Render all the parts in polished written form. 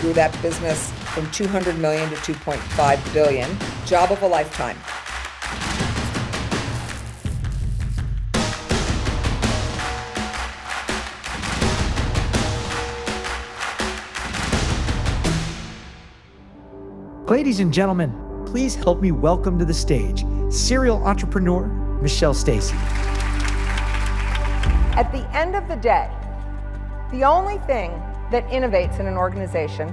grew that business from 200 million to 2.5 billion. Job of a lifetime. Ladies and gentlemen, please help me welcome to the stage serial entrepreneur Michelle Stacy. At the end of the day, the only thing that innovates in an organization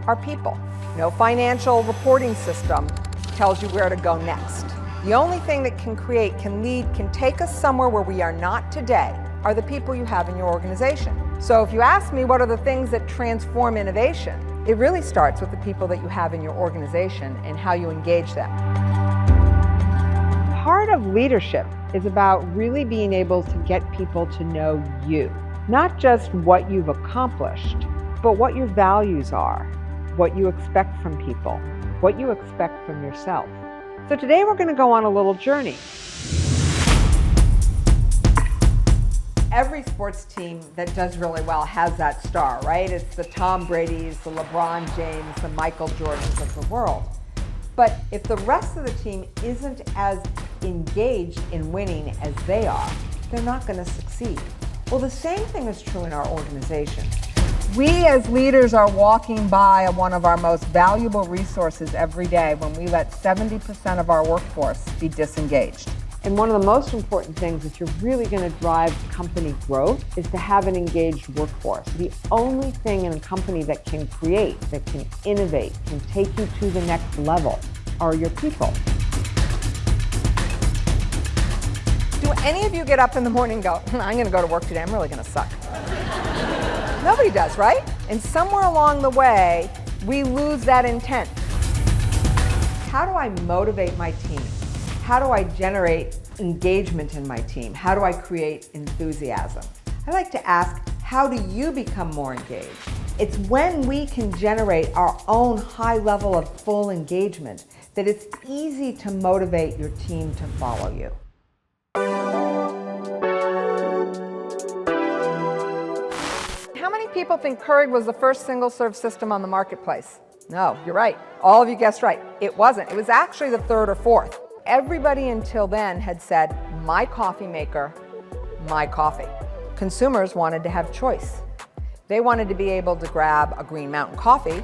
are people. No financial reporting system tells you where to go next. The only thing that can create, can lead, can take us somewhere where we are not today are the people you have in your organization. So if you ask me what are the things that transform innovation, it really starts with the people that you have in your organization and how you engage them. Part of leadership is about really being able to get people to know you. Not just what you've accomplished, but what your values are, what you expect from people, what you expect from yourself. So today we're going to go on a little journey. Every sports team that does really well has that star, right? It's the Tom Brady's, the LeBron James, the Michael Jordans of the world. But if the rest of the team isn't as engaged in winning as they are, they're not going to succeed. Well, the same thing is true in our organization. We as leaders are walking by one of our most valuable resources every day when we let 70% of our workforce be disengaged. And one of the most important things if you're really going to drive company growth is to have an engaged workforce. The only thing in a company that can create, that can innovate, can take you to the next level are your people. Do any of you get up in the morning and go, I'm going to go to work today, I'm really going to suck? Nobody does, right? And somewhere along the way, we lose that intent. How do I motivate my team? How do I generate engagement in my team? How do I create enthusiasm? I like to ask, how do you become more engaged? It's when we can generate our own high level of full engagement that it's easy to motivate your team to follow you. How many people think Keurig was the first single-serve system on the marketplace? No, you're right. All of you guessed right. It wasn't. It was actually the third or fourth. Everybody until then had said, my coffee maker, my coffee. Consumers wanted to have choice. They wanted to be able to grab a Green Mountain coffee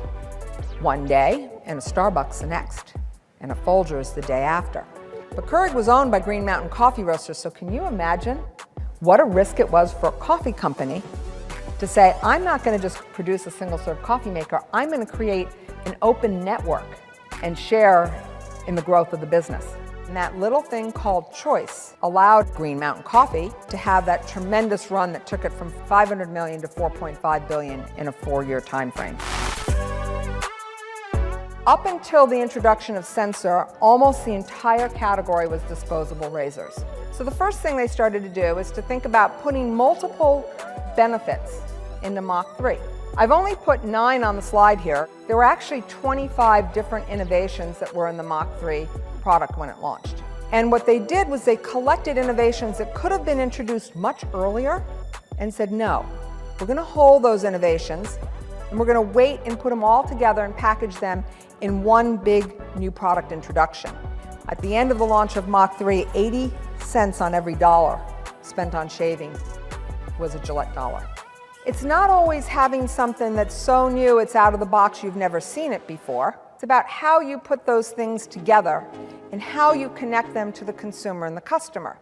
one day and a Starbucks the next, and a Folgers the day after. But Keurig was owned by Green Mountain Coffee Roasters, so can you imagine what a risk it was for a coffee company to say, I'm not going to just produce a single-serve coffee maker, I'm going to create an open network and share in the growth of the business. And that little thing called choice allowed Green Mountain Coffee to have that tremendous run that took it from 500 million to 4.5 billion in a 4-year time frame. Up until the introduction of Sensor, almost the entire category was disposable razors. So the first thing they started to do is to think about putting multiple benefits into Mach 3. I've only put 9 on the slide here. There were actually 25 different innovations that were in the Mach 3 product when it launched. And what they did was they collected innovations that could have been introduced much earlier and said, no, we're going to hold those innovations and we're going to wait and put them all together and package them in one big new product introduction. At the end of the launch of Mach 3, 80 cents on every dollar spent on shaving was a Gillette dollar. It's not always having something that's so new it's out of the box you've never seen it before. It's about how you put those things together and how you connect them to the consumer and the customer.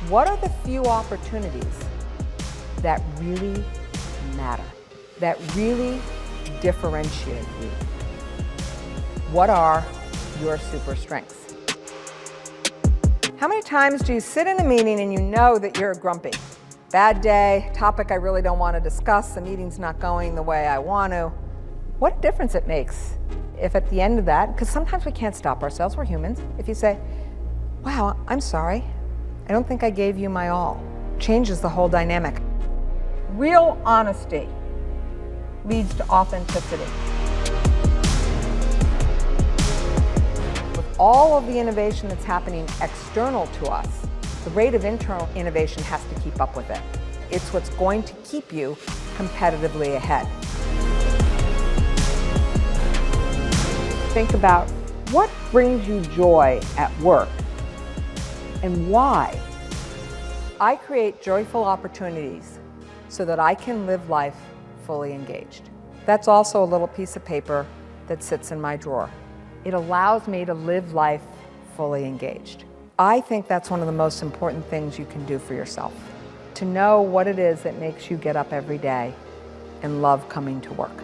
What are the few opportunities that really matter, that really differentiate you? What are your super strengths? How many times do you sit in a meeting and you know that you're grumpy? Bad day, topic I really don't want to discuss, the meeting's not going the way I want to. What difference it makes if at the end of that, because sometimes we can't stop ourselves, we're humans, if you say, wow, I'm sorry, I don't think I gave you my all. Changes the whole dynamic. Real honesty leads to authenticity. With all of the innovation that's happening external to us, the rate of internal innovation has to keep up with it. It's what's going to keep you competitively ahead. think about what brings you joy at work and why. I create joyful opportunities so that I can live life fully engaged. That's also a little piece of paper that sits in my drawer. It allows me to live life fully engaged. I think that's one of the most important things you can do for yourself, to know what it is that makes you get up every day and love coming to work.